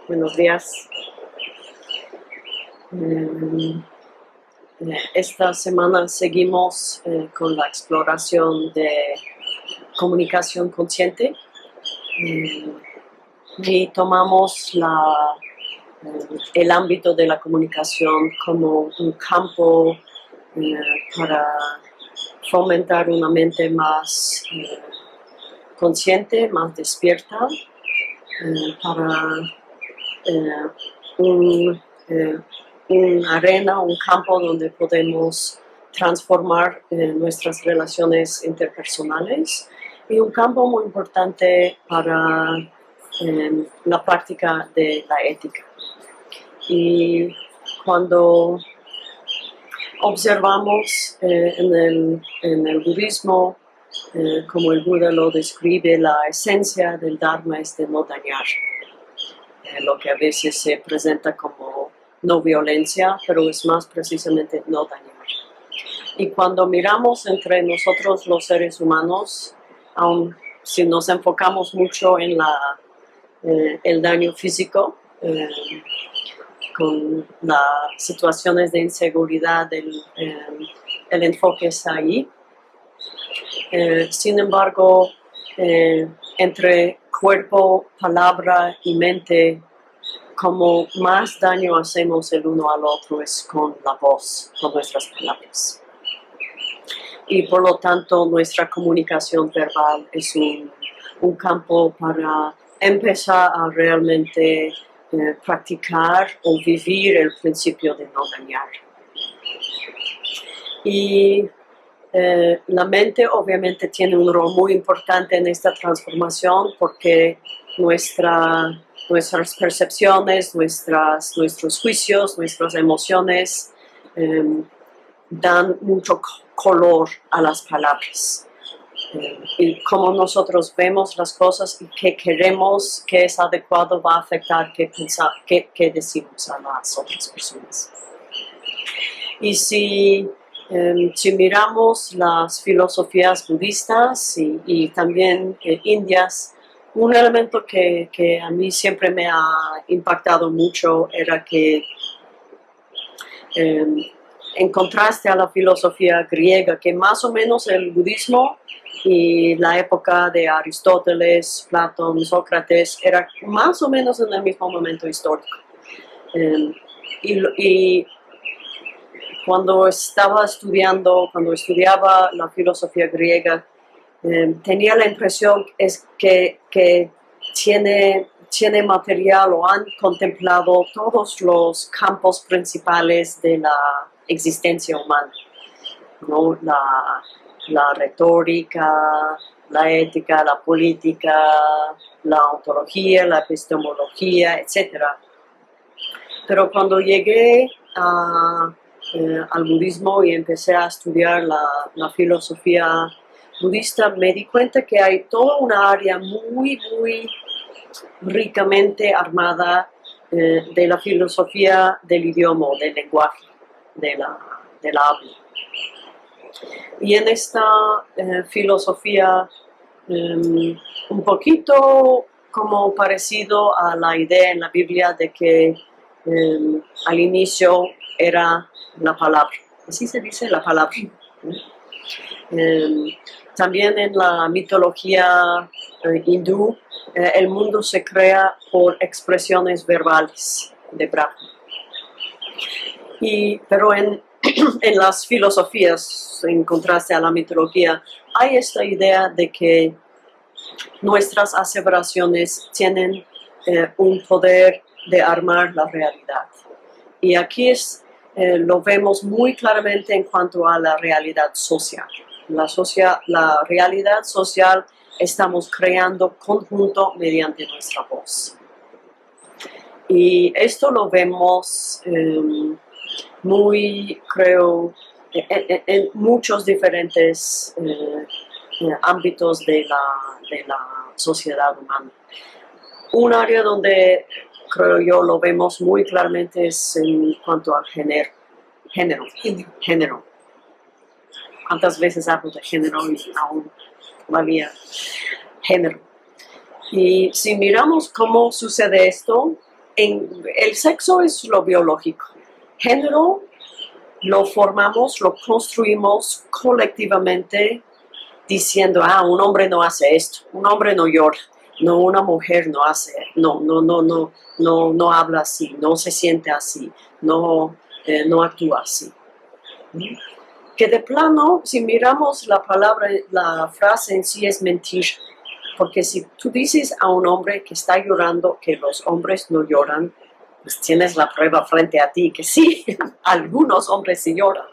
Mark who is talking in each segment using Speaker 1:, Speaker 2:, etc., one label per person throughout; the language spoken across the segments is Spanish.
Speaker 1: Buenos días. Esta semana seguimos con la exploración de comunicación consciente y tomamos el ámbito de la comunicación como un campo para fomentar una mente más consciente, más despierta, para una arena, un campo donde podemos transformar nuestras relaciones interpersonales y un campo muy importante para la práctica de la ética. Y cuando observamos en el budismo, como el Buda lo describe, la esencia del Dharma es de no dañar. Lo que a veces se presenta como no violencia, pero es más precisamente no dañar. Y cuando miramos entre nosotros los seres humanos, aun si nos enfocamos mucho en el daño físico, con las situaciones de inseguridad, el enfoque es ahí. Sin embargo, entre cuerpo, palabra y mente, como más daño hacemos el uno al otro es con la voz, con nuestras palabras. Y por lo tanto nuestra comunicación verbal es un campo para empezar a realmente practicar o vivir el principio de no dañar. Y la mente obviamente tiene un rol muy importante en esta transformación porque nuestras percepciones, nuestros juicios, nuestras emociones dan mucho color a las palabras. Y cómo nosotros vemos las cosas y qué queremos, qué es adecuado, va a afectar qué decimos a las otras personas. Y si miramos las filosofías budistas y también indias, un elemento que a mí siempre me ha impactado mucho era que en contraste a la filosofía griega, que más o menos el budismo y la época de Aristóteles, Platón, Sócrates, era más o menos en el mismo momento histórico. Y cuando estudiaba la filosofía griega, tenía la impresión que tiene material o han contemplado todos los campos principales de la existencia humana, ¿no? La retórica, la ética, la política, la ontología, la epistemología, etc. Pero cuando llegué al budismo y empecé a estudiar la filosofía budista, me di cuenta que hay toda una área muy, muy ricamente armada de la filosofía del idioma, del lenguaje, de la habla. Y en esta filosofía, un poquito como parecido a la idea en la Biblia de que al inicio era la palabra. Así se dice, la palabra. También en la mitología hindú, el mundo se crea por expresiones verbales de Brahma. Pero en las filosofías, en contraste a la mitología, hay esta idea de que nuestras aseveraciones tienen un poder de armar la realidad. Y aquí lo vemos muy claramente en cuanto a la realidad social. La realidad social estamos creando conjunto mediante nuestra voz. Y esto lo vemos creo, en muchos diferentes ámbitos de la sociedad humana. Un área donde creo yo lo vemos muy claramente es en cuanto al género. ¿Cuántas veces hablo de género y aún todavía género? Y si miramos cómo sucede esto, El sexo es lo biológico. Género lo formamos, lo construimos colectivamente diciendo, un hombre no hace esto, un hombre no llora, no, una mujer no hace, no habla así, no se siente así, no actúa así. Que de plano, si miramos la frase en sí es mentira, porque si tú dices a un hombre que está llorando que los hombres no lloran, pues tienes la prueba frente a ti que sí, algunos hombres sí lloran,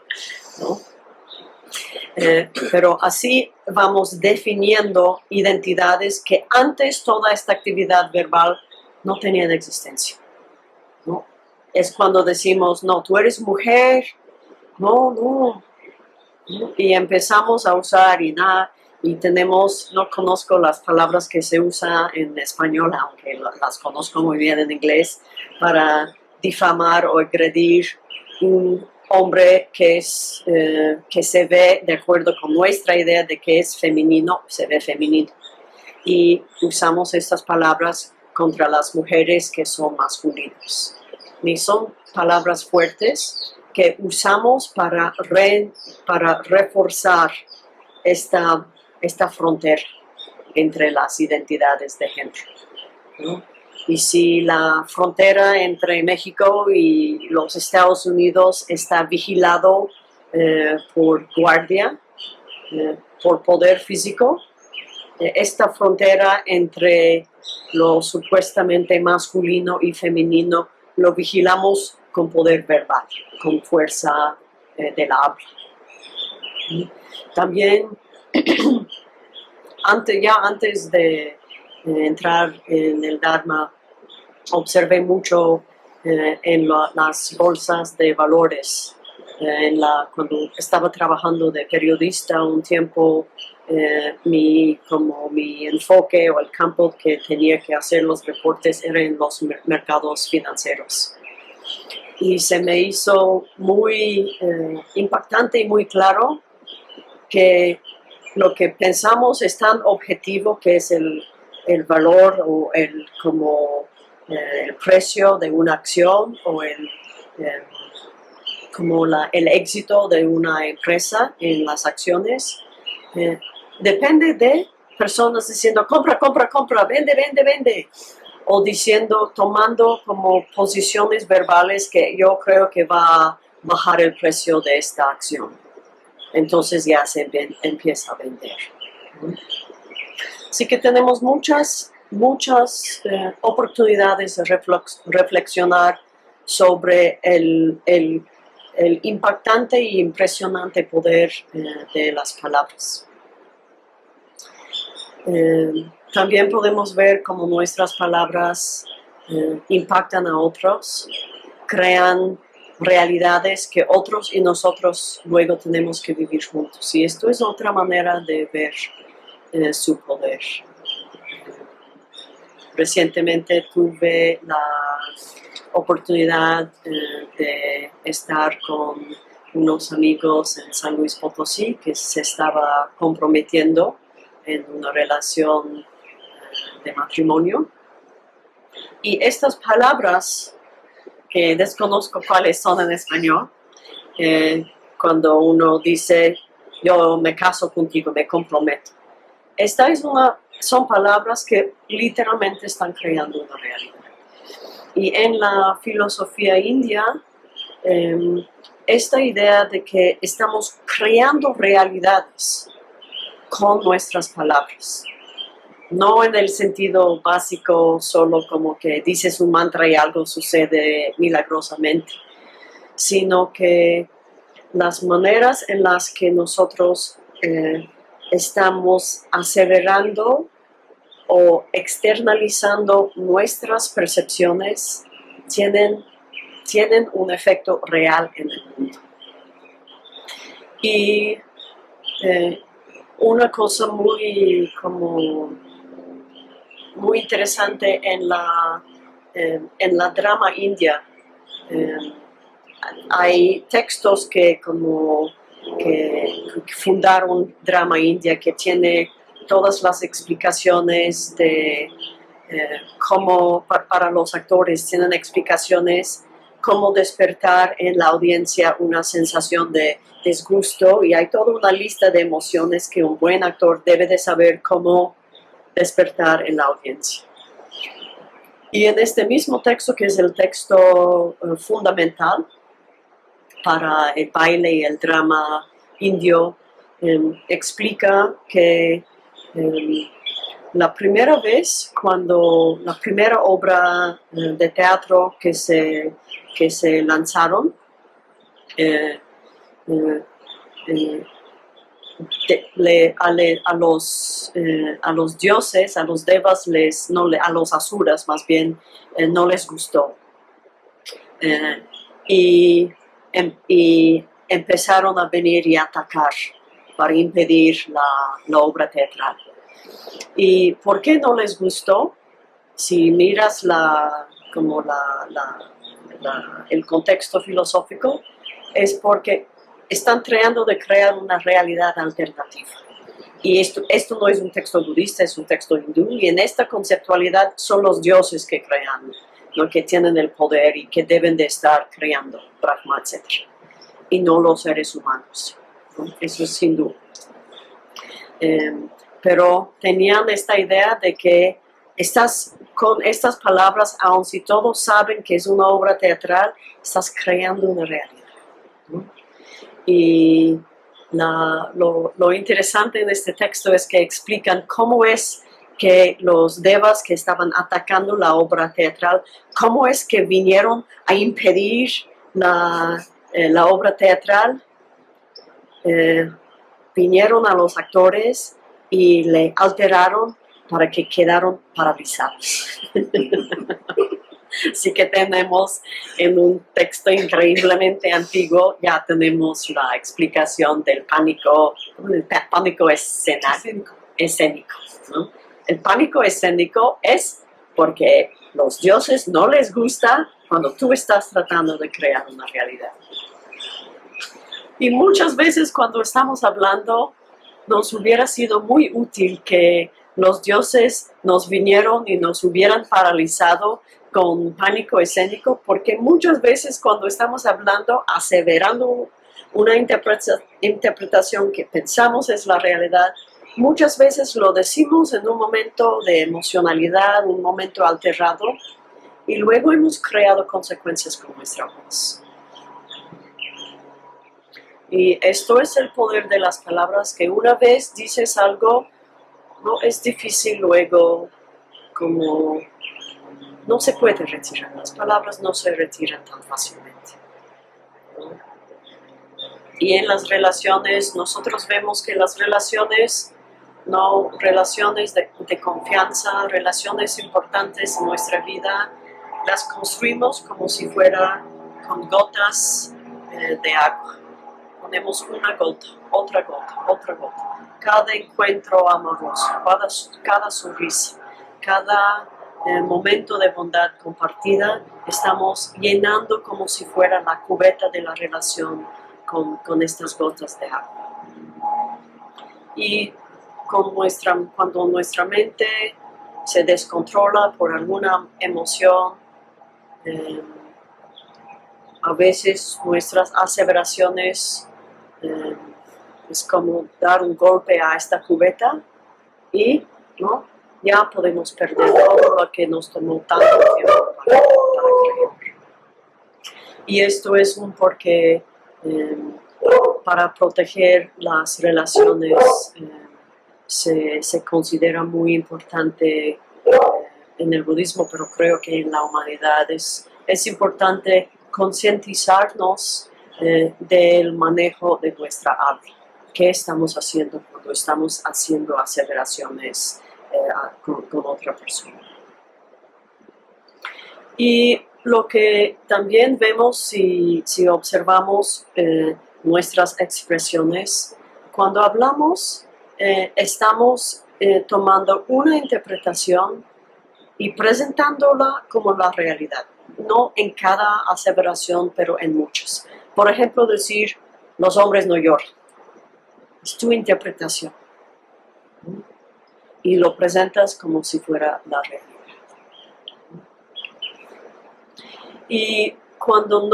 Speaker 1: ¿no? Pero así vamos definiendo identidades que antes toda esta actividad verbal no tenían existencia, ¿no? Es cuando decimos, no, tú eres mujer, no, y empezamos a usar y tenemos, no conozco las palabras que se usan en español, aunque las conozco muy bien en inglés, para difamar o agredir un hombre que se ve de acuerdo con nuestra idea de que es femenino, se ve femenino. Y usamos estas palabras contra las mujeres que son masculinas. Ni son palabras fuertes que usamos para reforzar esta frontera entre las identidades de género, ¿no? Y si la frontera entre México y los Estados Unidos está vigilado por guardia, por poder físico, esta frontera entre lo supuestamente masculino y femenino lo vigilamos con poder verbal, con fuerza del habla. También, antes de entrar en el Dharma, observé mucho en las bolsas de valores. Cuando estaba trabajando de periodista un tiempo, mi enfoque o el campo que tenía que hacer los reportes era en los mercados financieros. Y se me hizo muy impactante y muy claro que lo que pensamos es tan objetivo, que es el valor o el precio de una acción o el éxito de una empresa en las acciones, depende de personas diciendo compra, compra, compra, vende, vende, vende, o tomando como posiciones verbales que yo creo que va a bajar el precio de esta acción. Entonces ya se empieza a vender. Así que tenemos muchas oportunidades de reflexionar sobre el impactante y impresionante poder de las palabras. También podemos ver cómo nuestras palabras impactan a otros, crean realidades que otros y nosotros luego tenemos que vivir juntos. Y esto es otra manera de ver su poder. Recientemente tuve la oportunidad de estar con unos amigos en San Luis Potosí que se estaba comprometiendo en una relación de matrimonio. Y estas palabras, que desconozco cuáles son en español, cuando uno dice, yo me caso contigo, me comprometo. Son palabras que literalmente están creando una realidad. Y en la filosofía india, esta idea de que estamos creando realidades con nuestras palabras. No en el sentido básico, solo como que dices un mantra y algo sucede milagrosamente, sino que las maneras en las que nosotros estamos aseverando o externalizando nuestras percepciones tienen un efecto real en el mundo. Y una cosa muy interesante en la drama india, hay textos que fundaron drama india, que tiene todas las explicaciones de cómo para los actores tienen explicaciones cómo despertar en la audiencia una sensación de disgusto, y hay toda una lista de emociones que un buen actor debe de saber cómo despertar en la audiencia. Y en este mismo texto, que es el texto fundamental para el baile y el drama indio, explica que la primera vez, cuando la primera obra de teatro que se lanzaron, a los dioses, a los devas, a los asuras más bien, no les gustó. Y empezaron a venir y atacar para impedir la obra teatral. ¿Y por qué no les gustó? Si miras el contexto filosófico, es porque están tratando de crear una realidad alternativa. Y esto no es un texto budista, es un texto hindú, y en esta conceptualidad son los dioses que crean, ¿no? Que tienen el poder y que deben de estar creando, Brahma, etc. Y no los seres humanos, ¿no? Eso es hindú. Pero tenían esta idea de que con estas palabras, aun si todos saben que es una obra teatral, estás creando una realidad, ¿no? Y lo interesante en este texto es que explican cómo es que los devas que estaban atacando la obra teatral, cómo es que vinieron a impedir la obra teatral. Vinieron a los actores y le alteraron para que quedaron paralizados. Así que tenemos en un texto increíblemente antiguo, ya tenemos la explicación del pánico. El pánico escénico, ¿no? El pánico escénico es porque los dioses no les gusta cuando tú estás tratando de crear una realidad. Y muchas veces cuando estamos hablando, nos hubiera sido muy útil que los dioses nos vinieron y nos hubieran paralizado con pánico escénico, porque muchas veces cuando estamos hablando, aseverando una interpretación que pensamos es la realidad, muchas veces lo decimos en un momento de emocionalidad, un momento alterado, y luego hemos creado consecuencias con nuestra voz. Y esto es el poder de las palabras, que una vez dices algo, no es difícil luego, como no se puede retirar, las palabras no se retiran tan fácilmente, ¿no? Y en las relaciones, nosotros vemos que las relaciones, no relaciones de confianza, relaciones importantes en nuestra vida, las construimos como si fuera con gotas de agua. Ponemos una gota, otra gota, otra gota. Cada encuentro amoroso, cada sonrisa, cada momento de bondad compartida, estamos llenando como si fuera la cubeta de la relación con estas gotas de agua. Y cuando nuestra mente se descontrola por alguna emoción, a veces nuestras aseveraciones es como dar un golpe a esta cubeta y, ¿no?, ya podemos perder todo lo que nos tomó tanto tiempo para creer. Y esto es porque para proteger las relaciones se considera muy importante en el budismo, pero creo que en la humanidad es importante concientizarnos del manejo de nuestra habla. ¿Qué estamos haciendo cuando estamos haciendo aseveraciones con otra persona? Y lo que también vemos si observamos nuestras expresiones, cuando hablamos estamos tomando una interpretación y presentándola como la realidad, no en cada aseveración, pero en muchas. Por ejemplo, decir, los hombres no lloran. Es tu interpretación. Y lo presentas como si fuera la realidad. Y cuando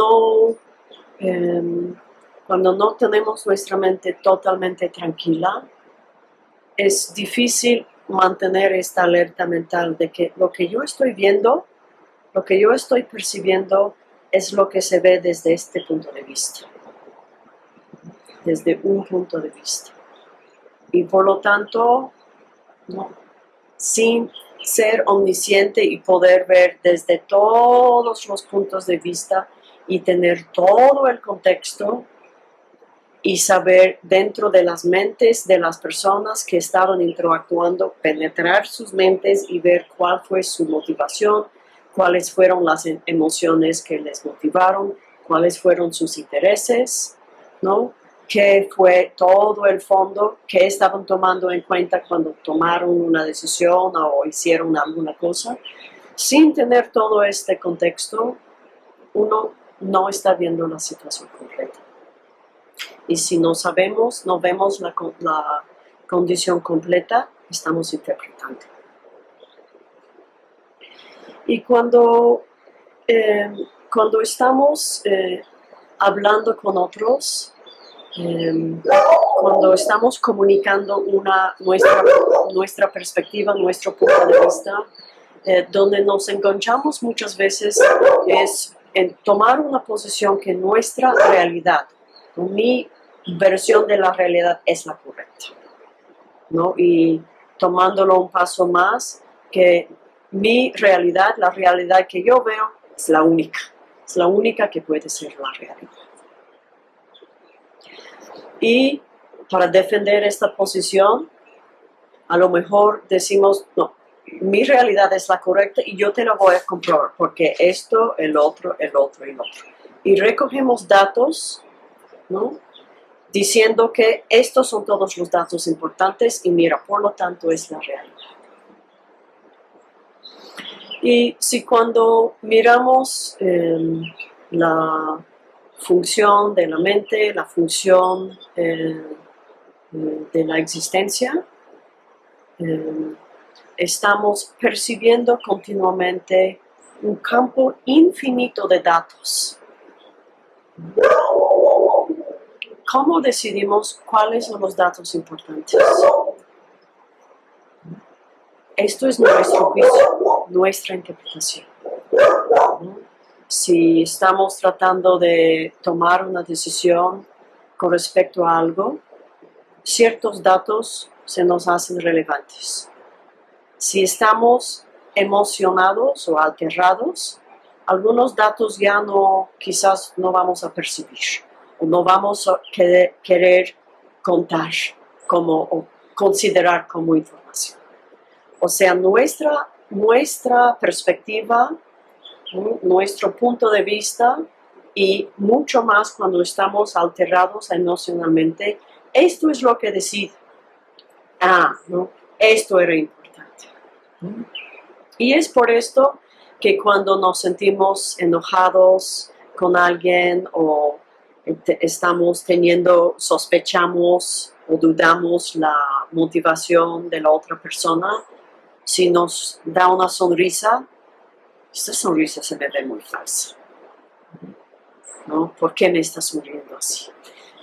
Speaker 1: no tenemos nuestra mente totalmente tranquila, es difícil mantener esta alerta mental de que lo que yo estoy viendo, lo que yo estoy percibiendo, es lo que se ve desde este punto de vista, desde un punto de vista. Y por lo tanto, no, sin ser omnisciente y poder ver desde todos los puntos de vista y tener todo el contexto y saber dentro de las mentes de las personas que estaban interactuando, penetrar sus mentes y ver cuál fue su motivación, cuáles fueron las emociones que les motivaron, cuáles fueron sus intereses, ¿no? Qué fue todo el fondo que estaban tomando en cuenta cuando tomaron una decisión o hicieron alguna cosa. Sin tener todo este contexto, uno no está viendo la situación completa. Y si no sabemos, no vemos la condición completa, estamos interpretando. Y cuando estamos hablando con otros, cuando estamos comunicando nuestra perspectiva, nuestro punto de vista, donde nos enganchamos muchas veces es en tomar una posición que nuestra realidad, mi versión de la realidad es la correcta, ¿no? Y tomándolo un paso más, que mi realidad, la realidad que yo veo, es la única que puede ser la realidad. Y para defender esta posición, a lo mejor decimos, no, mi realidad es la correcta y yo te la voy a comprobar, porque esto, el otro. Y recogemos datos, ¿no? Diciendo que estos son todos los datos importantes y mira, por lo tanto es la realidad. Y si cuando miramos la función de la mente, la función de la existencia, estamos percibiendo continuamente un campo infinito de datos. ¿Cómo decidimos cuáles son los datos importantes? Esto es nuestro juicio, nuestra interpretación. Si estamos tratando de tomar una decisión con respecto a algo, ciertos datos se nos hacen relevantes. Si estamos emocionados o alterados, algunos datos ya quizás no vamos a percibir o no vamos a querer contar o considerar como información. O sea, nuestra perspectiva, nuestro punto de vista y mucho más cuando estamos alterados emocionalmente, esto es lo que decide. ¿no? Esto era importante. Y es por esto que cuando nos sentimos enojados con alguien o sospechamos o dudamos la motivación de la otra persona, si nos da una sonrisa, esta sonrisa se me ve muy falsa, ¿no? ¿Por qué me está sonriendo así?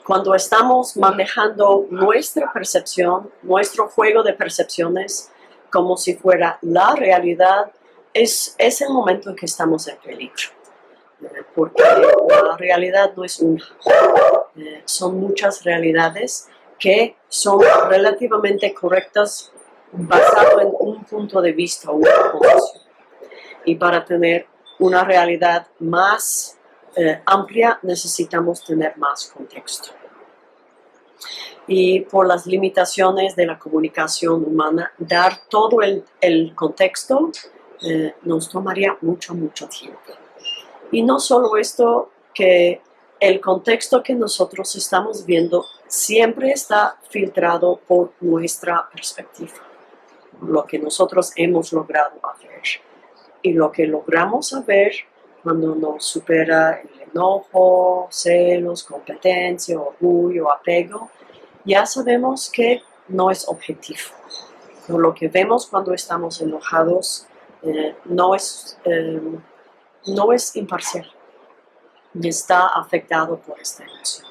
Speaker 1: Cuando estamos manejando nuestra percepción, nuestro juego de percepciones, como si fuera la realidad, es el momento en que estamos en peligro. Porque la realidad no es una. Son muchas realidades que son relativamente correctas basado en un punto de vista o una posición. Y para tener una realidad más amplia necesitamos tener más contexto. Y por las limitaciones de la comunicación humana, dar todo el contexto nos tomaría mucho tiempo. Y no solo esto, que el contexto que nosotros estamos viendo siempre está filtrado por nuestra perspectiva, lo que nosotros hemos logrado ver. Y lo que logramos ver cuando nos supera el enojo, celos, competencia, orgullo, apego, ya sabemos que no es objetivo. Lo que vemos cuando estamos enojados no es no es imparcial, está afectado por esta emoción.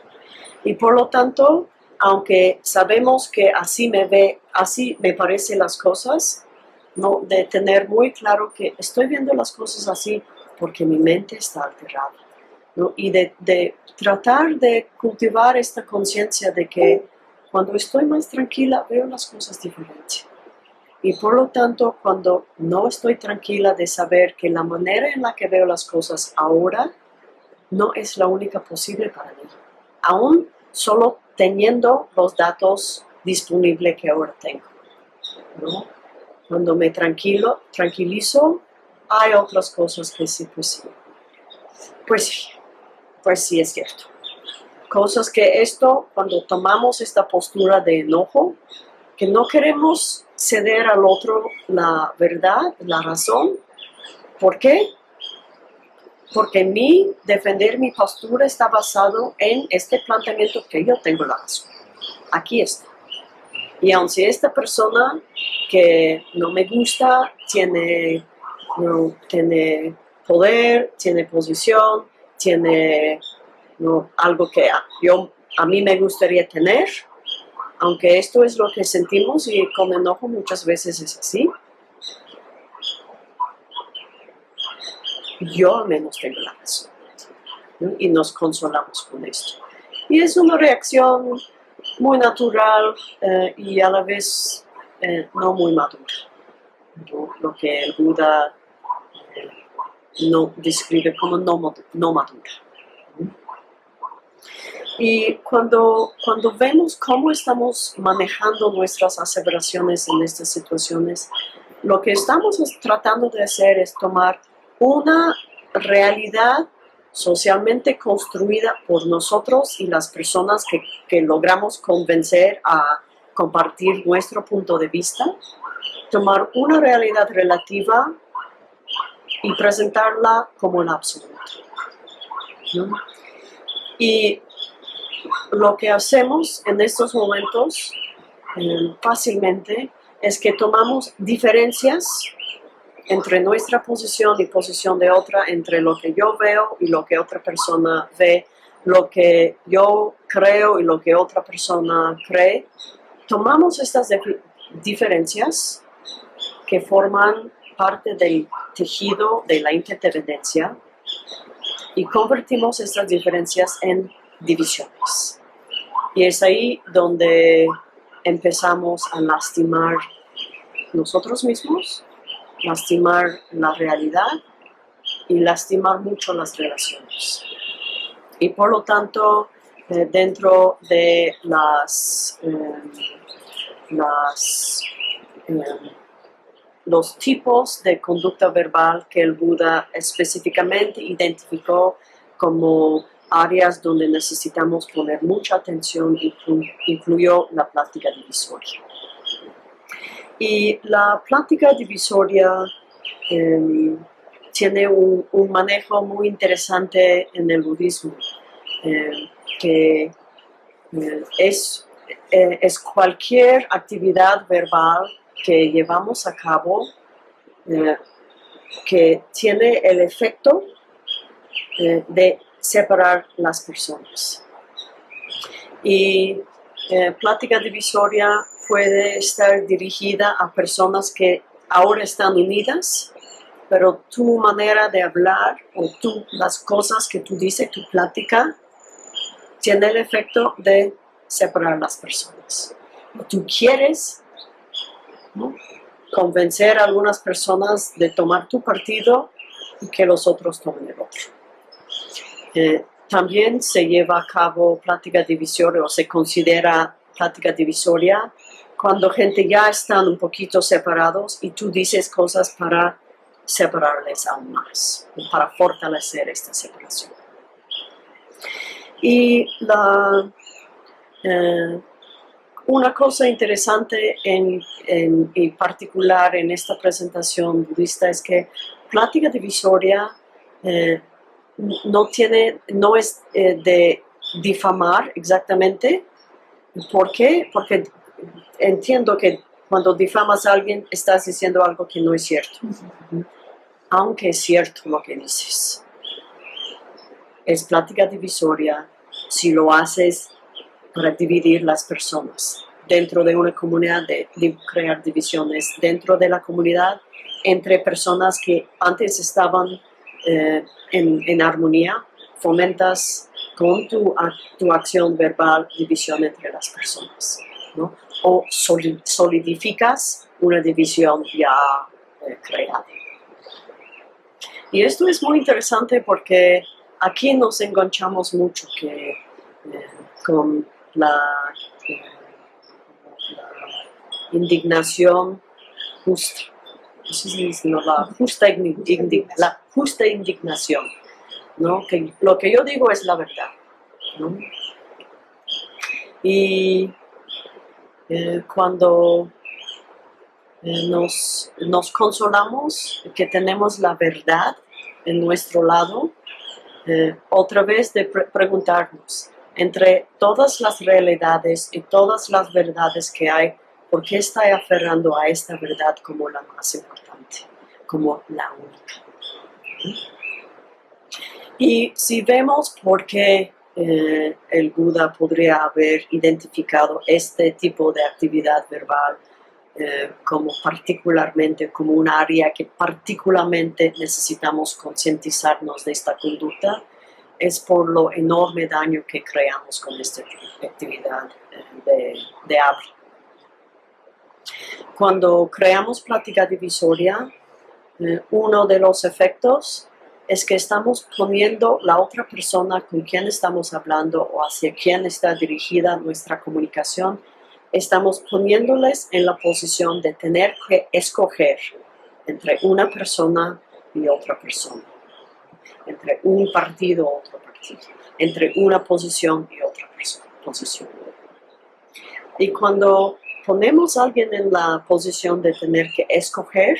Speaker 1: Y por lo tanto, aunque sabemos que así me parecen las cosas, ¿no? De tener muy claro que estoy viendo las cosas así porque mi mente está alterada, ¿no? Y de tratar de cultivar esta conciencia de que cuando estoy más tranquila veo las cosas diferentes. Y por lo tanto, cuando no estoy tranquila, de saber que la manera en la que veo las cosas ahora no es la única posible para mí. Aún solo teniendo los datos disponibles que ahora tengo, ¿no? Cuando me tranquilizo, hay otras cosas que sí, pues sí es cierto. Cosas que cuando tomamos esta postura de enojo, que no queremos ceder al otro la verdad, la razón. ¿Por qué? Porque defender mi postura está basado en este planteamiento que yo tengo la razón. Aquí está. Y aunque esta persona que no me gusta tiene poder, tiene posición, tiene algo que a mí me gustaría tener, aunque esto es lo que sentimos y con enojo muchas veces es así, yo al menos tengo la razón, ¿no? Y nos consolamos con esto. Y es una reacción muy natural y a la vez no muy madura, ¿no? Lo que el Buda no describe como no madura. Y cuando vemos cómo estamos manejando nuestras aseveraciones en estas situaciones, lo que estamos tratando de hacer es tomar una realidad socialmente construida por nosotros y las personas que logramos convencer a compartir nuestro punto de vista, tomar una realidad relativa y presentarla como la absoluta, ¿no? Y lo que hacemos en estos momentos fácilmente es que tomamos diferencias entre nuestra posición y posición de otra, entre lo que yo veo y lo que otra persona ve, lo que yo creo y lo que otra persona cree. Tomamos estas diferencias que forman parte del tejido de la interdependencia y convertimos estas diferencias en divisiones. Y es ahí donde empezamos a lastimar nosotros mismos, lastimar la realidad y lastimar mucho las relaciones. Y por lo tanto, dentro de los tipos de conducta verbal que el Buda específicamente identificó como áreas donde necesitamos poner mucha atención, incluyó la plática divisoria. Y la plática divisoria tiene un manejo muy interesante en el budismo, que es cualquier actividad verbal que llevamos a cabo que tiene el efecto de separar las personas. Y plática divisoria puede estar dirigida a personas que ahora están unidas, pero tu manera de hablar o las cosas que tú dices, tu plática, tiene el efecto de separar las personas. Tú quieres, ¿no?, convencer a algunas personas de tomar tu partido y que los otros tomen el otro. También se lleva a cabo plática divisoria o se considera plática divisoria cuando gente ya están un poquito separados y tú dices cosas para separarles aún más, para fortalecer esta separación. Y una cosa interesante en particular en esta presentación budista es que plática divisoria no es de difamar exactamente. ¿Por qué? Porque entiendo que cuando difamas a alguien estás diciendo algo que no es cierto. aunque es cierto lo que dices. Es plática divisoria si lo haces para dividir las personas dentro de una comunidad, de crear divisiones dentro de la comunidad entre personas que antes estaban en armonía. Fomentas con tu acción verbal división entre las personas, ¿no? O solidificas una división ya creada. Y esto es muy interesante porque aquí nos enganchamos mucho con la indignación justa. No, la justa indignación, ¿no? Que lo que yo digo es la verdad, ¿no? Y cuando nos consolamos que tenemos la verdad en nuestro lado, otra vez de preguntarnos, entre todas las realidades y todas las verdades que hay, ¿por qué estoy aferrando a esta verdad como la más importante, como la única? Y si vemos por qué el Buda podría haber identificado este tipo de actividad verbal como particularmente, como un área que particularmente necesitamos concientizarnos de esta conducta, es por lo enorme daño que creamos con esta actividad de habla. Cuando creamos plática divisoria, uno de los efectos es que estamos poniendo la otra persona con quien estamos hablando o hacia quien está dirigida nuestra comunicación, estamos poniéndoles en la posición de tener que escoger entre una persona y otra persona, entre un partido y otro partido, entre una posición y otra posición. Y cuando ponemos a alguien en la posición de tener que escoger,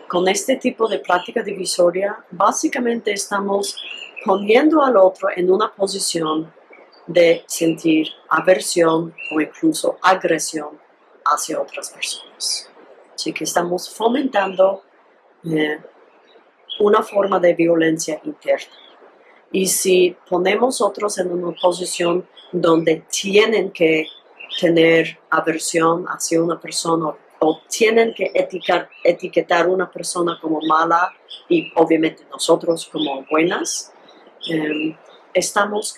Speaker 1: con este tipo de práctica divisoria, básicamente estamos poniendo al otro en una posición de sentir aversión o incluso agresión hacia otras personas. Así que estamos fomentando una forma de violencia interna. Y si ponemos otros en una posición donde tienen que tener aversión hacia una persona o tienen que etiquetar a una persona como mala y obviamente nosotros como buenas, estamos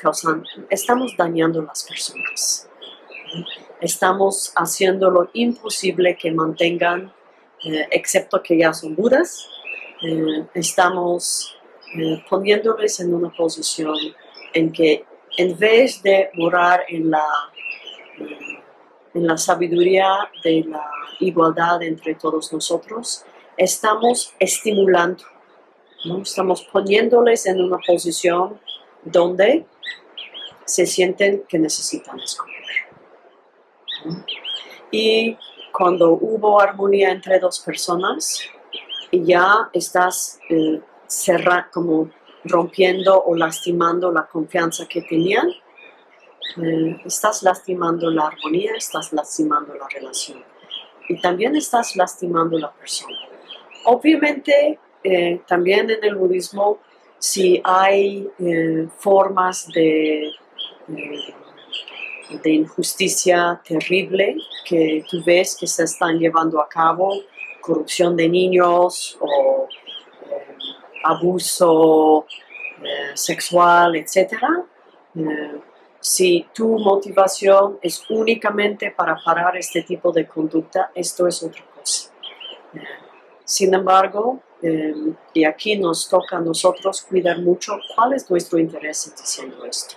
Speaker 1: dañando a las personas. Estamos haciendo lo imposible que mantengan, excepto que ya son budas, estamos poniéndoles en una posición en que en vez de morar en la sabiduría de la igualdad entre todos nosotros, estamos estimulando, ¿no? Estamos poniéndoles en una posición donde se sienten que necesitan escoger. Y cuando hubo armonía entre dos personas, ya estás como rompiendo o lastimando la confianza que tenían, estás lastimando la armonía, estás lastimando la relación y también estás lastimando la persona. Obviamente, también en el budismo, si hay formas de injusticia terrible que tú ves que se están llevando a cabo, corrupción de niños o abuso sexual, etc. Si tu motivación es únicamente para parar este tipo de conducta, esto es otra cosa. Sin embargo, y aquí nos toca a nosotros cuidar mucho cuál es nuestro interés en diciendo esto.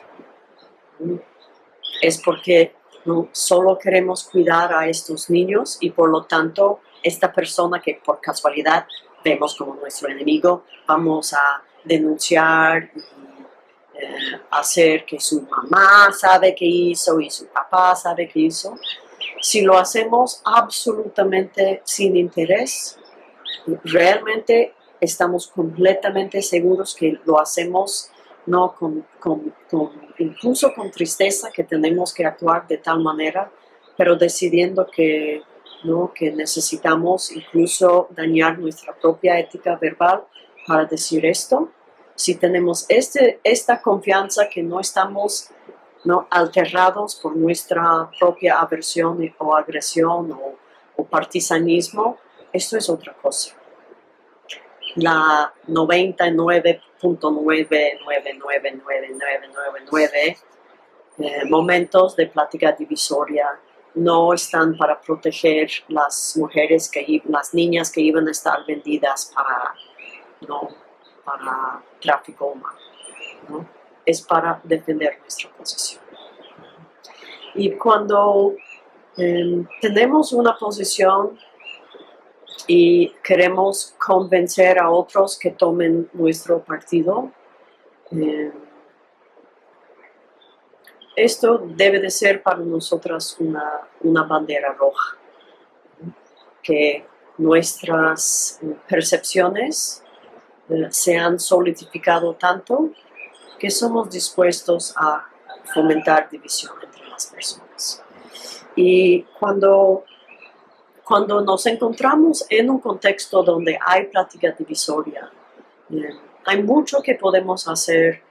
Speaker 1: Es porque no solo queremos cuidar a estos niños y por lo tanto esta persona que por casualidad vemos como nuestro enemigo, vamos a denunciar y hacer que su mamá sabe qué hizo y su papá sabe qué hizo. Si lo hacemos absolutamente sin interés, realmente estamos completamente seguros que lo hacemos no incluso con tristeza, que tenemos que actuar de tal manera, pero decidiendo que ¿no? Que necesitamos incluso dañar nuestra propia ética verbal para decir esto. Si tenemos esta confianza que no estamos, ¿no?, alterados por nuestra propia aversión o agresión o partisanismo, esto es otra cosa. La 99.9999999 momentos de plática divisoria no están para proteger las mujeres, las niñas que iban a estar vendidas para tráfico humano, ¿no? Es para defender nuestra posición. Y cuando tenemos una posición y queremos convencer a otros que tomen nuestro partido, esto debe de ser para nosotras una bandera roja, que nuestras percepciones se han solidificado tanto que somos dispuestos a fomentar división entre las personas. Y cuando nos encontramos en un contexto donde hay plática divisoria, hay mucho que podemos hacer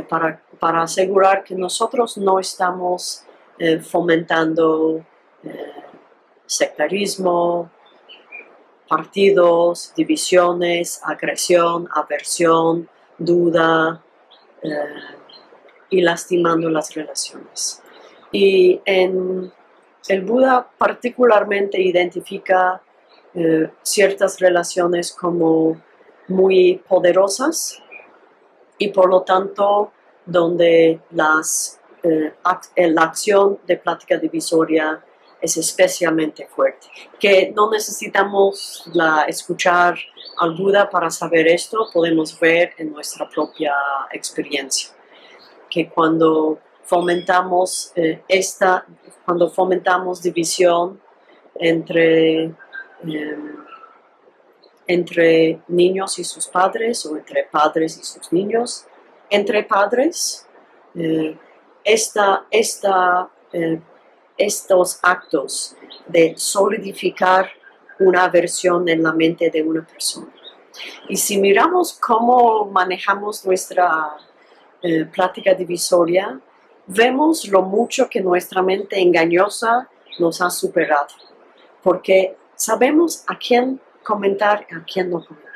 Speaker 1: para asegurar que nosotros no estamos fomentando sectarismo, partidos, divisiones, agresión, aversión, duda y lastimando las relaciones. Y el Buda particularmente identifica ciertas relaciones como muy poderosas y por lo tanto donde la acción de plática divisoria es especialmente fuerte. Que no necesitamos escuchar al Buda para saber esto, podemos ver en nuestra propia experiencia. Que cuando fomentamos división entre niños y sus padres o entre padres y sus niños, entre padres, estos actos de solidificar una aversión en la mente de una persona. Y si miramos cómo manejamos nuestra plática divisoria, vemos lo mucho que nuestra mente engañosa nos ha superado, porque sabemos a quién comentar y a quién no comentar.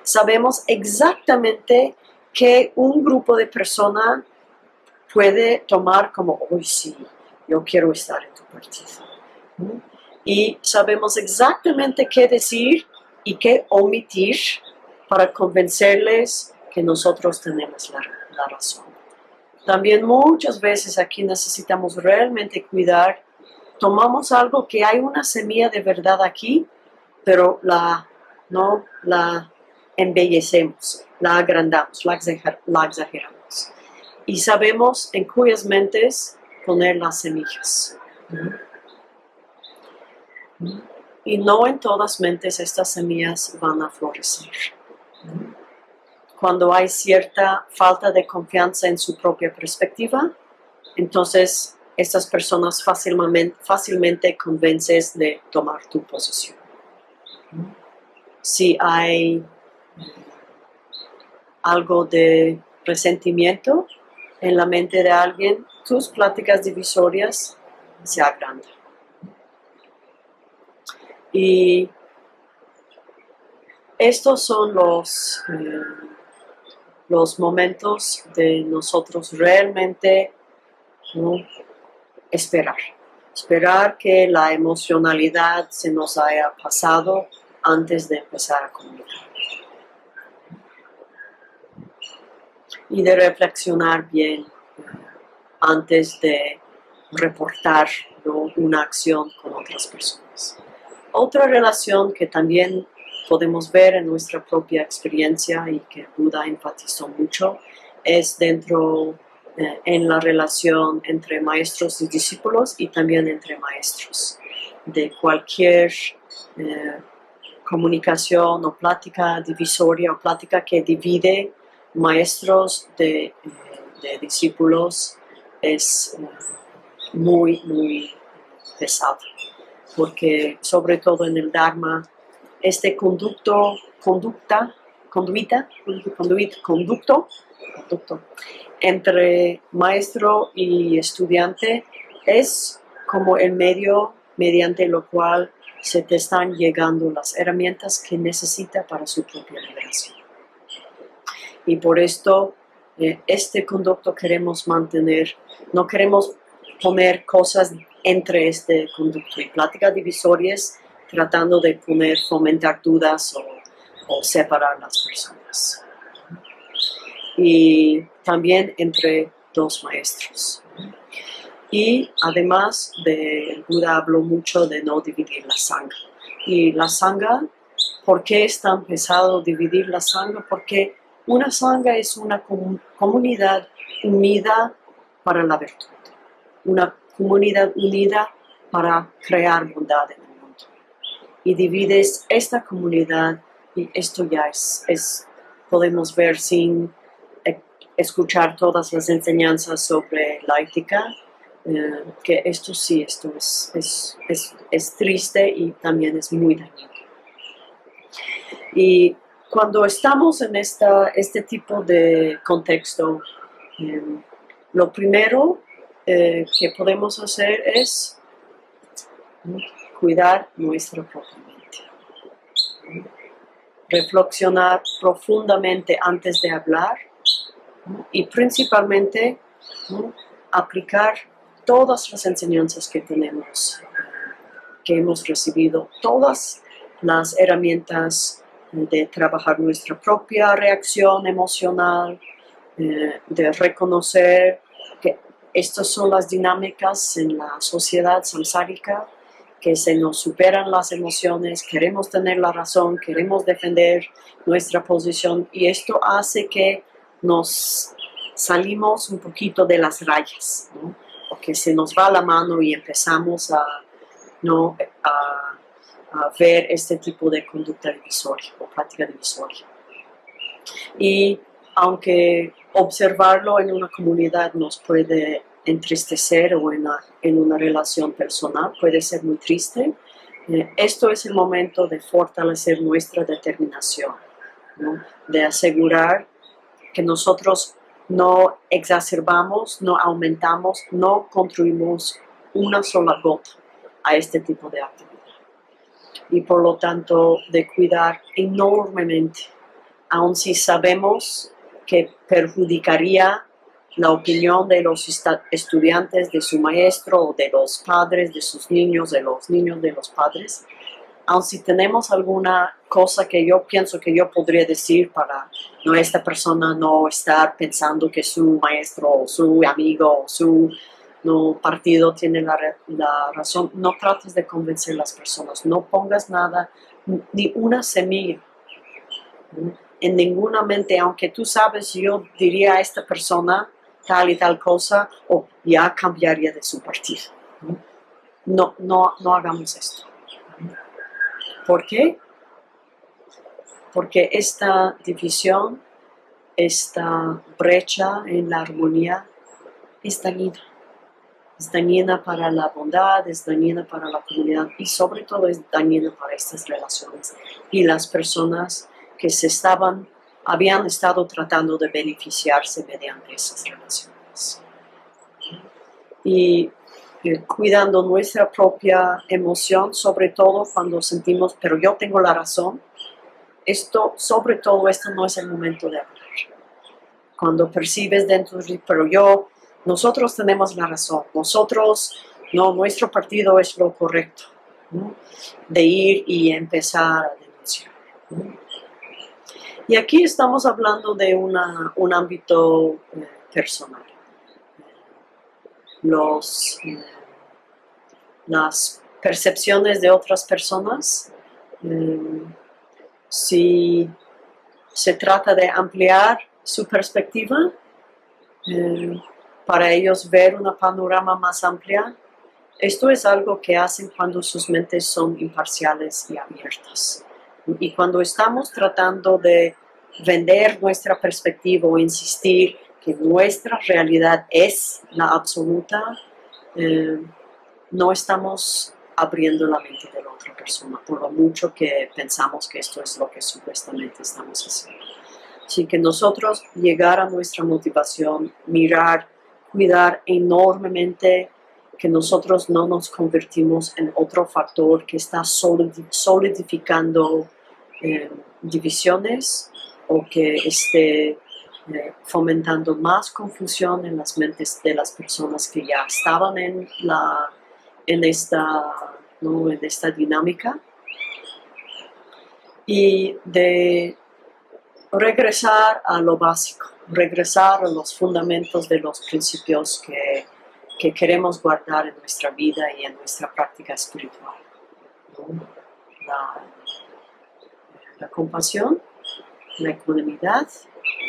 Speaker 1: Sabemos exactamente que un grupo de personas puede tomar como, uy, sí, yo quiero estar en tu partido. Y sabemos exactamente qué decir y qué omitir para convencerles que nosotros tenemos la razón. También muchas veces aquí necesitamos realmente cuidar. Tomamos algo que hay una semilla de verdad aquí, pero no la embellecemos, la agrandamos, la exageramos. Y sabemos en cuyas mentes poner las semillas. Y no en todas mentes estas semillas van a florecer. Cuando hay cierta falta de confianza en su propia perspectiva, entonces estas personas fácilmente convences de tomar tu posición. Si hay algo de resentimiento en la mente de alguien, tus pláticas divisorias se agrandan. Y estos son los momentos de nosotros realmente, ¿no?, esperar que la emocionalidad se nos haya pasado antes de empezar a comunicar. Y de reflexionar bien antes de reportar, ¿no?, una acción con otras personas. Otra relación que también podemos ver en nuestra propia experiencia y que Buda enfatizó mucho es en la relación entre maestros y discípulos y también entre maestros. De cualquier comunicación o plática divisoria o plática que divide maestros de discípulos es muy, muy pesado. porque sobre todo en el Dharma, este conducto entre maestro y estudiante es como el medio mediante lo cual se te están llegando las herramientas que necesita para su propia liberación. Y por esto este conducto queremos mantener, no queremos poner cosas entre este conducto y pláticas divisorias tratando de fomentar dudas o separar las personas. Y también entre dos maestros. Y además, el Buda habló mucho de no dividir la sangha. Y la sangha, ¿por qué es tan pesado dividir la sangha? Porque una sangha es una comunidad unida para la virtud. Una comunidad unida para crear bondad en el mundo. Y divides esta comunidad y esto ya podemos ver sin escuchar todas las enseñanzas sobre la ética, que esto es triste y también es muy dañino. Y cuando estamos en este tipo de contexto, lo primero que podemos hacer es cuidar nuestra propia mente. Reflexionar profundamente antes de hablar y principalmente aplicar todas las enseñanzas que tenemos, que hemos recibido, todas las herramientas de trabajar nuestra propia reacción emocional, de reconocer que estas son las dinámicas en la sociedad samsárica, que se nos superan las emociones, queremos tener la razón, queremos defender nuestra posición y esto hace que nos salimos un poquito de las rayas, ¿no? Porque se nos va la mano y empezamos a ver este tipo de conducta divisoria o práctica divisoria. Y aunque observarlo en una comunidad nos puede entristecer o en una relación personal puede ser muy triste, esto es el momento de fortalecer nuestra determinación, ¿no? De asegurar que nosotros no exacerbamos, no aumentamos, no construimos una sola gota a este tipo de actividad. Y por lo tanto, de cuidar enormemente, aun si sabemos que perjudicaría la opinión de los estudiantes, de su maestro, o de los padres, de sus niños, de los niños de los padres, aun si tenemos alguna cosa que yo pienso que yo podría decir para esta persona no estar pensando que su maestro o su amigo o su partido tiene la razón, no trates de convencer a las personas, no pongas nada, ni una semilla en ninguna mente, aunque tú sabes, yo diría a esta persona tal y tal cosa, o ya cambiaría de su partido. No hagamos esto. ¿Por qué? Porque esta división, esta brecha en la armonía es dañina. Es dañina para la bondad, es dañina para la comunidad y sobre todo es dañina para estas relaciones y las personas que habían estado tratando de beneficiarse mediante esas relaciones. Y cuidando nuestra propia emoción, sobre todo cuando sentimos, pero yo tengo la razón, sobre todo esto no es el momento de hablar. Cuando percibes dentro de ti, pero nosotros tenemos la razón, nuestro partido es lo correcto, ¿no? De ir y empezar a denunciar, ¿no? Y aquí estamos hablando de un ámbito personal. Las percepciones de otras personas, si se trata de ampliar su perspectiva, para ellos ver una panorama más amplia, esto es algo que hacen cuando sus mentes son imparciales y abiertas. Y cuando estamos tratando de vender nuestra perspectiva o insistir que nuestra realidad es la absoluta, no estamos abriendo la mente de la otra persona, por lo mucho que pensamos que esto es lo que supuestamente estamos haciendo. Así que nosotros llegar a nuestra motivación, mirar, cuidar enormemente que nosotros no nos convertimos en otro factor que está solidificando divisiones o que esté fomentando más confusión en las mentes de las personas que ya estaban en esta dinámica, y de regresar a lo básico, regresar a los fundamentos de los principios que queremos guardar en nuestra vida y en nuestra práctica espiritual, ¿no? La compasión, la ecuanimidad,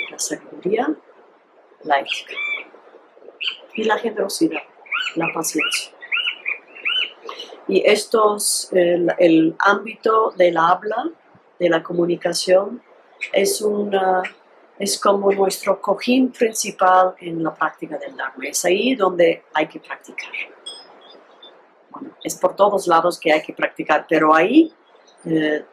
Speaker 1: la sabiduría, la ética y la generosidad, la paciencia. Y el ámbito del habla, de la comunicación, es como nuestro cojín principal en la práctica del Dharma. Es ahí donde hay que practicar. Bueno, es por todos lados que hay que practicar, pero ahí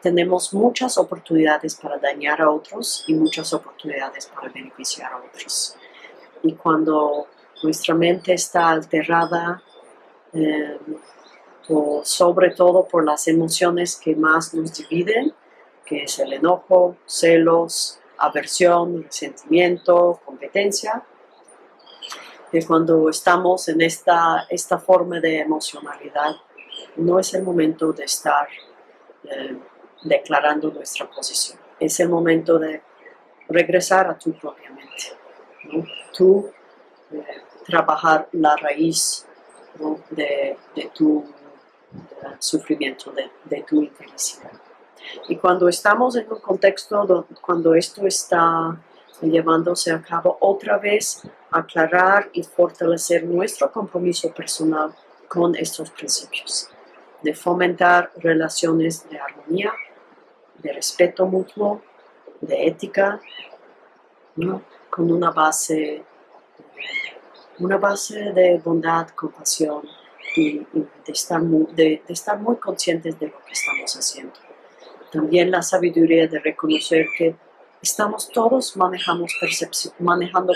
Speaker 1: tenemos muchas oportunidades para dañar a otros y muchas oportunidades para beneficiar a otros. Y cuando nuestra mente está alterada, sobre todo por las emociones que más nos dividen, que es el enojo, celos, aversión, resentimiento, competencia. Y cuando estamos en esta forma de emocionalidad, no es el momento de estar declarando nuestra posición. Es el momento de regresar a tu propia mente, ¿no? Tú trabajar la raíz, ¿no? de tu sufrimiento, de tu infelicidad. Y cuando estamos en un contexto cuando esto está llevándose a cabo, otra vez aclarar y fortalecer nuestro compromiso personal con estos principios, de fomentar relaciones de armonía, de respeto mutuo, de ética, ¿no? Con una base de bondad, compasión y de estar muy conscientes de lo que estamos haciendo. También la sabiduría de reconocer que estamos todos manejando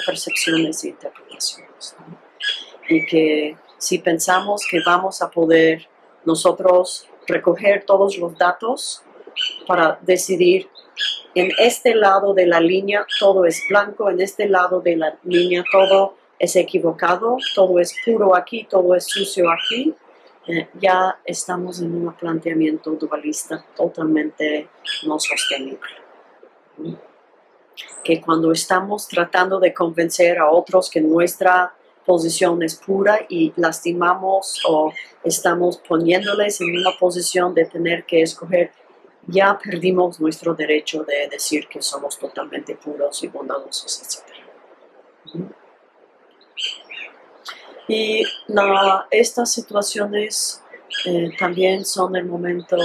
Speaker 1: percepciones e interpretaciones, ¿no? Y que si pensamos que vamos a poder nosotros recoger todos los datos para decidir en este lado de la línea todo es blanco, en este lado de la línea todo es equivocado, todo es puro aquí, todo es sucio aquí, ya estamos en un planteamiento dualista totalmente no sostenible. Que cuando estamos tratando de convencer a otros que nuestra posición es pura y lastimamos o estamos poniéndoles en una posición de tener que escoger, ya perdimos nuestro derecho de decir que somos totalmente puros y bondadosos, etc. Y estas situaciones también son el momento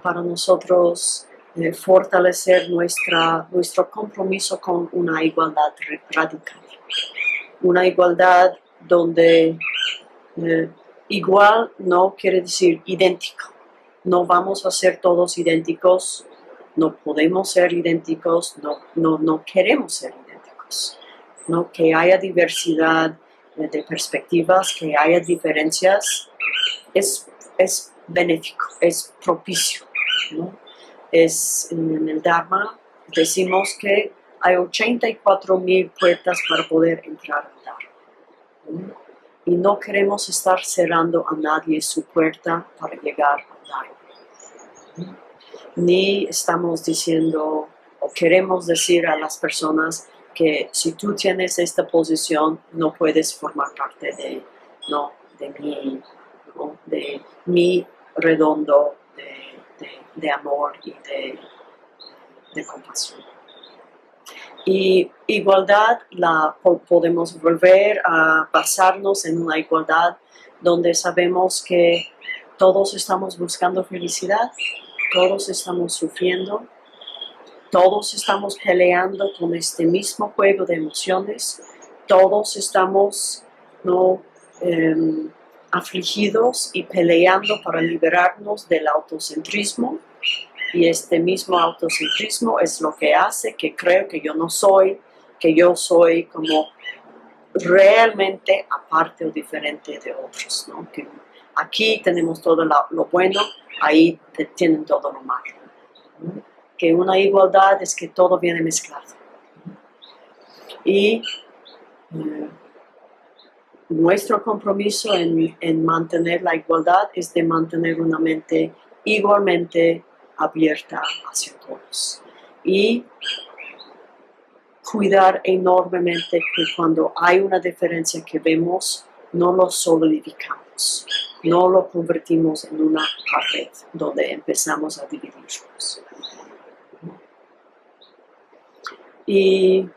Speaker 1: para nosotros fortalecer nuestro compromiso con una igualdad radical. Una igualdad donde igual no quiere decir idéntico. No vamos a ser todos idénticos, no podemos ser idénticos, no queremos ser idénticos, ¿no? Que haya diversidad de perspectivas, que haya diferencias, es benéfico, es propicio, ¿no? En el Dharma decimos que hay 84,000 puertas para poder entrar al Dharma, ¿no? Y no queremos estar cerrando a nadie su puerta para llegar al Dharma. Ni estamos diciendo o queremos decir a las personas que si tú tienes esta posición no puedes formar parte de mi redondo de amor y de compasión. Y igualdad podemos volver a basarnos en una igualdad donde sabemos que todos estamos buscando felicidad, todos estamos sufriendo, todos estamos peleando con este mismo juego de emociones, todos estamos afligidos y peleando para liberarnos del autocentrismo, y este mismo autocentrismo es lo que hace que creo que yo no soy, que yo soy como realmente aparte o diferente de otros, ¿no? Que aquí tenemos todo lo bueno, ahí tienen todo lo malo, ¿no? Que una igualdad es que todo viene mezclado. Y nuestro compromiso en mantener la igualdad es de mantener una mente igualmente abierta hacia todos. Y cuidar enormemente que cuando hay una diferencia que vemos, no lo solidificamos, no lo convertimos en una pared donde empezamos a dividirnos. Y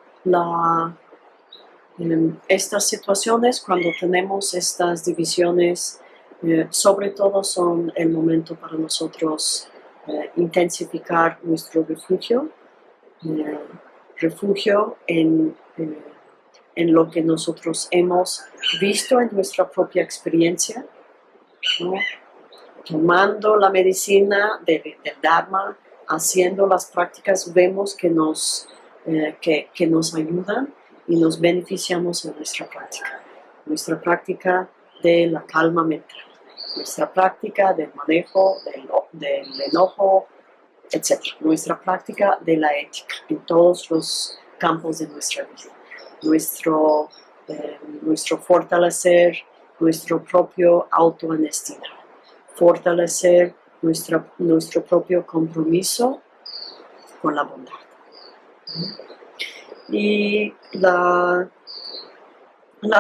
Speaker 1: estas situaciones, cuando tenemos estas divisiones, sobre todo son el momento para nosotros intensificar nuestro refugio, en lo que nosotros hemos visto en nuestra propia experiencia, ¿no? Tomando la medicina del Dharma, haciendo las prácticas, vemos que nos ayudan y nos beneficiamos en nuestra práctica de la calma mental, nuestra práctica del manejo del enojo, etc. Nuestra práctica de la ética en todos los campos de nuestra vida. Nuestro fortalecer nuestro propio autohonestidad. Fortalecer nuestro propio compromiso con la bondad. Y la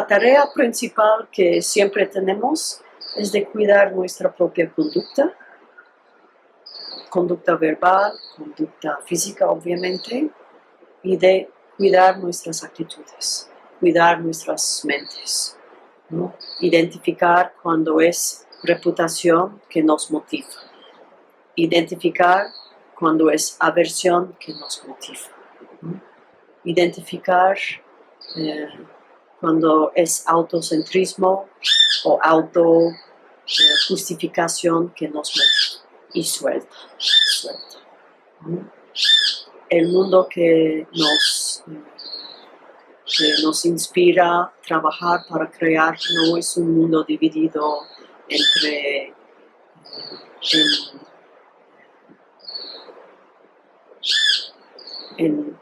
Speaker 1: tarea principal que siempre tenemos es de cuidar nuestra propia conducta verbal, conducta física obviamente, y de cuidar nuestras actitudes, cuidar nuestras mentes, ¿no? Identificar cuando es reputación que nos motiva, identificar cuando es aversión que nos motiva, ¿no? Identificar cuando es autocentrismo o autojustificación que nos motiva, y suelta. El mundo que nos inspira a trabajar para crear no es un mundo dividido en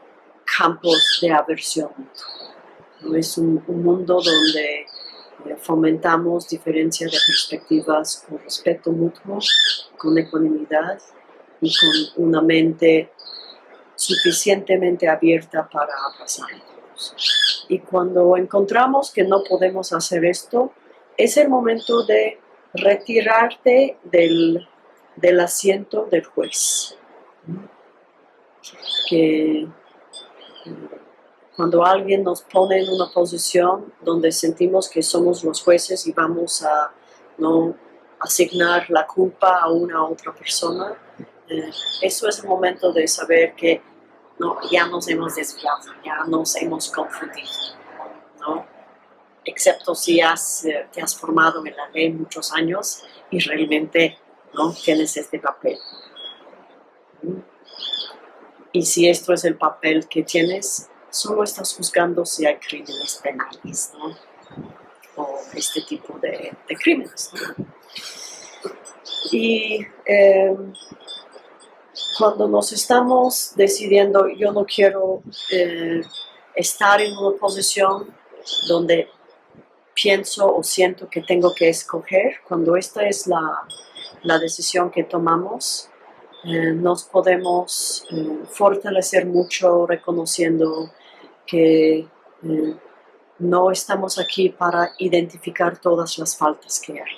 Speaker 1: campos de aversión. No es un mundo donde fomentamos diferencias de perspectivas con respeto mutuo, con ecuanimidad y con una mente suficientemente abierta para abrazarnos. Y cuando encontramos que no podemos hacer esto, es el momento de retirarte del asiento del juez. Que cuando alguien nos pone en una posición donde sentimos que somos los jueces y vamos a asignar la culpa a una u otra persona, eso es el momento de saber que ya nos hemos desviado, ya nos hemos confundido, ¿no? Excepto si te has formado en la ley muchos años y realmente no tienes este papel. Y si esto es el papel que tienes, solo estás juzgando si hay crímenes penales, ¿no? O este tipo de crímenes, ¿no? Y cuando nos estamos decidiendo, yo no quiero estar en una posición donde pienso o siento que tengo que escoger, cuando esta es la decisión que tomamos, nos podemos fortalecer mucho reconociendo que no estamos aquí para identificar todas las faltas que hay.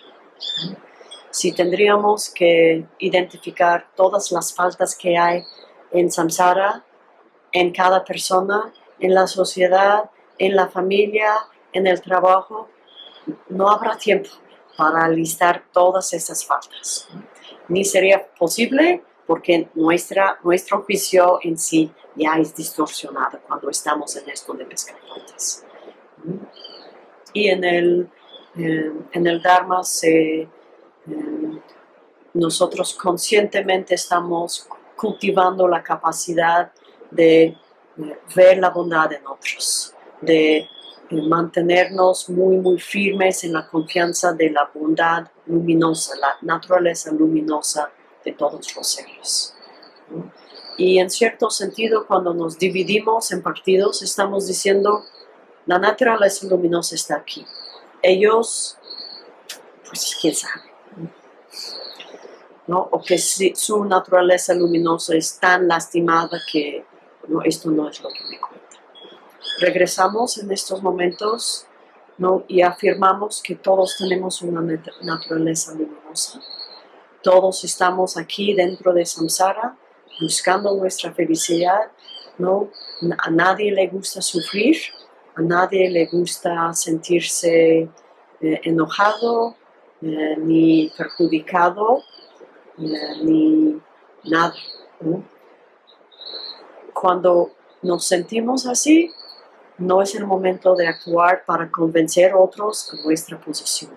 Speaker 1: Si tendríamos que identificar todas las faltas que hay en samsara, en cada persona, en la sociedad, en la familia, en el trabajo, no habrá tiempo para listar todas esas faltas. Ni sería posible porque nuestro juicio en sí ya es distorsionado cuando estamos en esto de pescar faltas. Y en el En el Dharma nosotros conscientemente estamos cultivando la capacidad de ver la bondad en otros, de mantenernos muy, muy firmes en la confianza de la bondad luminosa, la naturaleza luminosa de todos los seres. Y en cierto sentido, cuando nos dividimos en partidos, estamos diciendo, la naturaleza luminosa está aquí. Ellos, pues quién sabe, ¿no? O que su naturaleza luminosa es tan lastimada que no, esto no es lo que me cuenta. Regresamos en estos momentos, ¿no? Y afirmamos que todos tenemos una naturaleza luminosa. Todos estamos aquí dentro de samsara, buscando nuestra felicidad, ¿no? A nadie le gusta sufrir, a nadie le gusta sentirse enojado, ni perjudicado, ni nada, ¿no? Cuando nos sentimos así, no es el momento de actuar para convencer a otros de nuestra posición,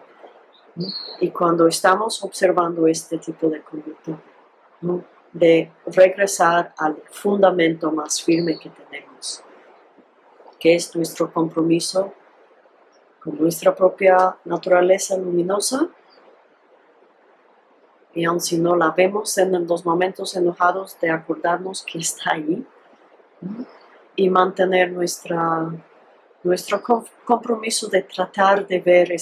Speaker 1: ¿no? Y cuando estamos observando este tipo de conducta, ¿no? De regresar al fundamento más firme que tenemos, que es nuestro compromiso con nuestra propia naturaleza luminosa, y aun si no la vemos en los momentos enojados, de acordarnos que está ahí, ¿no? Y mantener nuestro compromiso de tratar de ver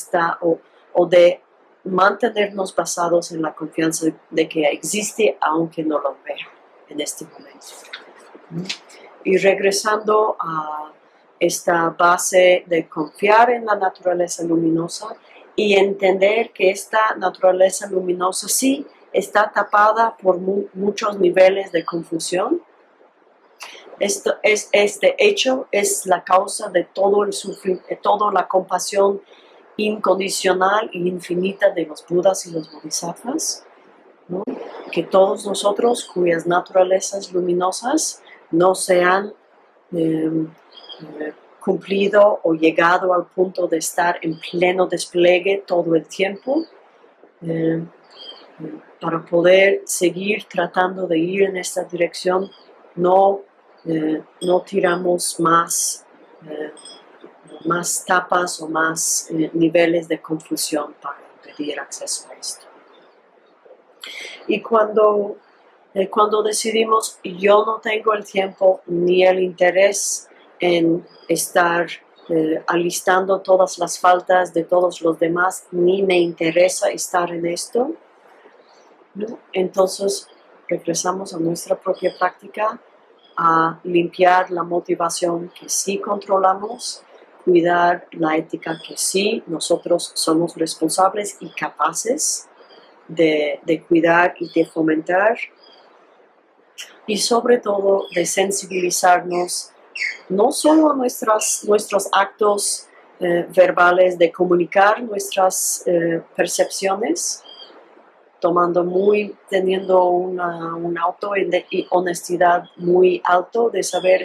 Speaker 1: o de mantenernos basados en la confianza de que existe aunque no lo vea en este momento. Y regresando a esta base de confiar en la naturaleza luminosa y entender que esta naturaleza luminosa sí está tapada por muchos niveles de confusión. Este hecho es la causa de todo el sufrimiento, de toda la compasión incondicional e infinita de los Budas y los Bodhisattvas, ¿no? Que todos nosotros cuyas naturalezas luminosas no se han cumplido o llegado al punto de estar en pleno despliegue todo el tiempo, para poder seguir tratando de ir en esta dirección, no tiramos más tapas o más niveles de confusión para impedir acceso a esto. Y cuando decidimos, yo no tengo el tiempo ni el interés en estar alistando todas las faltas de todos los demás, ni me interesa estar en esto, ¿no? Entonces regresamos a nuestra propia práctica, a limpiar la motivación que sí controlamos, cuidar la ética que sí nosotros somos responsables y capaces de cuidar y de fomentar, y sobre todo de sensibilizarnos no solo a nuestros actos verbales de comunicar nuestras percepciones, teniendo un auto y honestidad muy alto de saber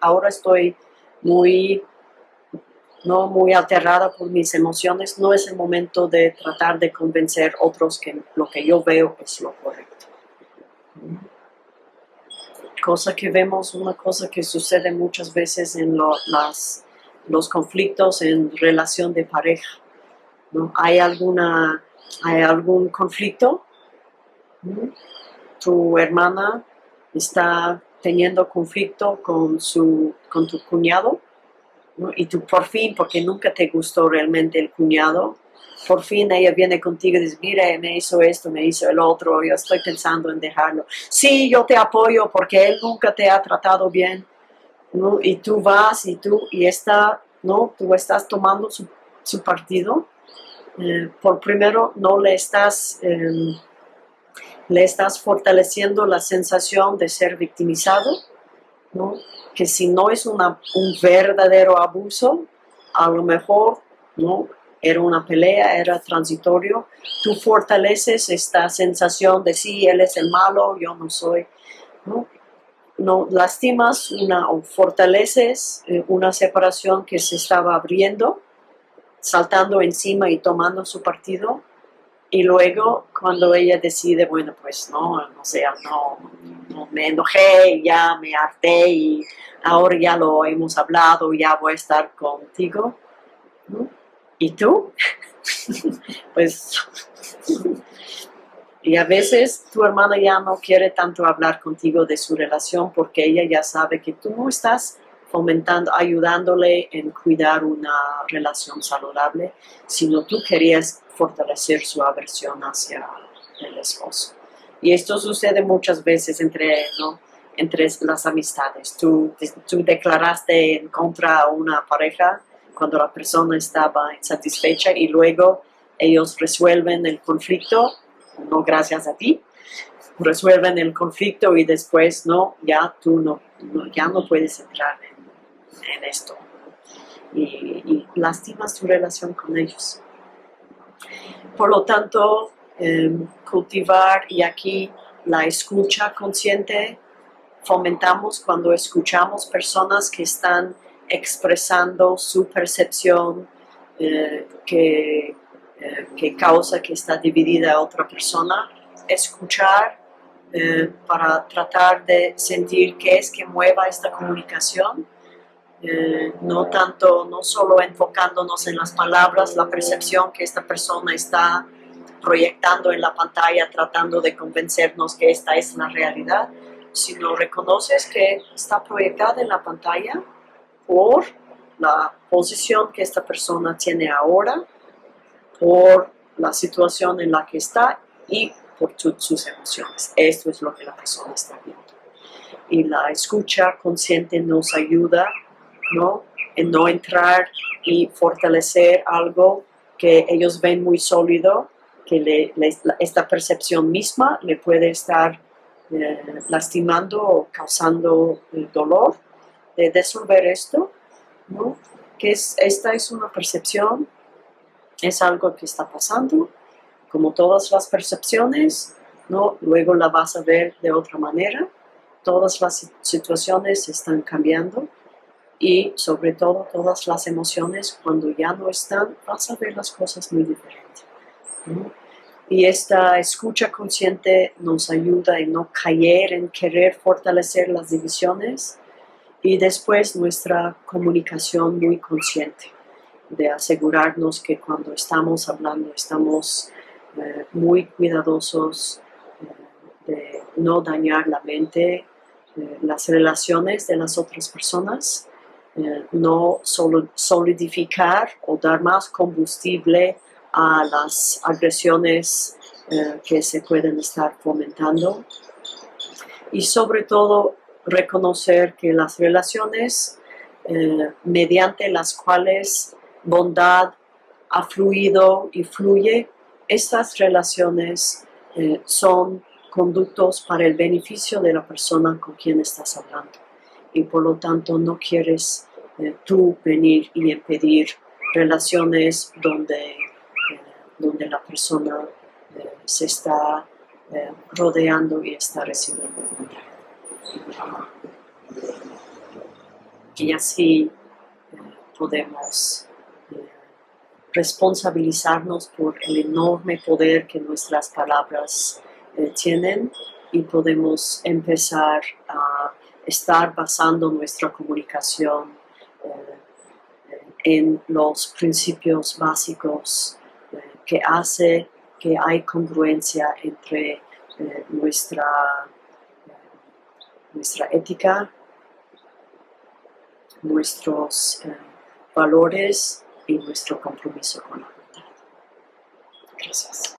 Speaker 1: ahora estoy muy aterrada por mis emociones, no es el momento de tratar de convencer a otros que lo que yo veo es lo correcto. Una cosa que sucede muchas veces en los conflictos en relación de pareja, ¿no? ¿Hay algún conflicto? Tu hermana está teniendo conflicto con tu cuñado, ¿no? Y tú por fin, porque nunca te gustó realmente el cuñado, por fin ella viene contigo y dice, mire, me hizo esto, me hizo el otro, yo estoy pensando en dejarlo. Sí, yo te apoyo porque él nunca te ha tratado bien, ¿no? Y tú vas ¿no? Tú estás tomando su partido. Por primero, no le estás fortaleciendo la sensación de ser victimizado, ¿no? Que si no es un verdadero abuso, a lo mejor, ¿no? Era una pelea, era transitorio, tú fortaleces esta sensación de sí, él es el malo, yo no soy, ¿no? No lastimas o fortaleces una separación que se estaba abriendo, saltando encima y tomando su partido. Y luego, cuando ella decide, bueno, pues no me enojé, ya me harté y ahora ya lo hemos hablado, ya voy a estar contigo, ¿no? ¿Y tú? Pues, y a veces tu hermana ya no quiere tanto hablar contigo de su relación porque ella ya sabe que tú no estás fomentando, ayudándole en cuidar una relación saludable, sino tú querías fortalecer su aversión hacia el esposo. Y esto sucede muchas veces entre las amistades. Tú declaraste en contra a una pareja cuando la persona estaba insatisfecha y luego ellos resuelven el conflicto, no gracias a ti, resuelven el conflicto y después ya tú ya no puedes entrar en esto y lastimas tu relación con ellos. Por lo tanto, cultivar y aquí la escucha consciente fomentamos cuando escuchamos personas que están expresando su percepción que causa que está dividida a otra persona, escuchar para tratar de sentir qué es que mueva esta comunicación, no solo enfocándonos en las palabras, la percepción que esta persona está proyectando en la pantalla, tratando de convencernos que esta es la realidad, sino reconoces que está proyectada en la pantalla por la posición que esta persona tiene ahora, por la situación en la que está y por sus emociones. Esto es lo que la persona está viendo. Y la escucha consciente nos ayuda, en no entrar y fortalecer algo que ellos ven muy sólido, que esta percepción misma le puede estar lastimando o causando dolor. De disolver esto, ¿no? Esta es una percepción, es algo que está pasando, como todas las percepciones, ¿no? Luego la vas a ver de otra manera, todas las situaciones están cambiando y sobre todo todas las emociones cuando ya no están, vas a ver las cosas muy diferentes, ¿no? Y esta escucha consciente nos ayuda en no caer en querer fortalecer las divisiones y después nuestra comunicación muy consciente, de asegurarnos que cuando estamos hablando estamos muy cuidadosos de no dañar la mente, las relaciones de las otras personas, no solidificar o dar más combustible a las agresiones que se pueden estar fomentando y sobre todo reconocer que las relaciones mediante las cuales bondad ha fluido y fluye, estas relaciones son conductos para el beneficio de la persona con quien estás hablando. Y por lo tanto no quieres tú venir y impedir relaciones donde la persona se está rodeando y está recibiendo. Y así podemos responsabilizarnos por el enorme poder que nuestras palabras tienen y podemos empezar a estar basando nuestra comunicación en los principios básicos que hace que hay congruencia entre nuestra ética, nuestros valores y nuestro compromiso con la verdad. Gracias.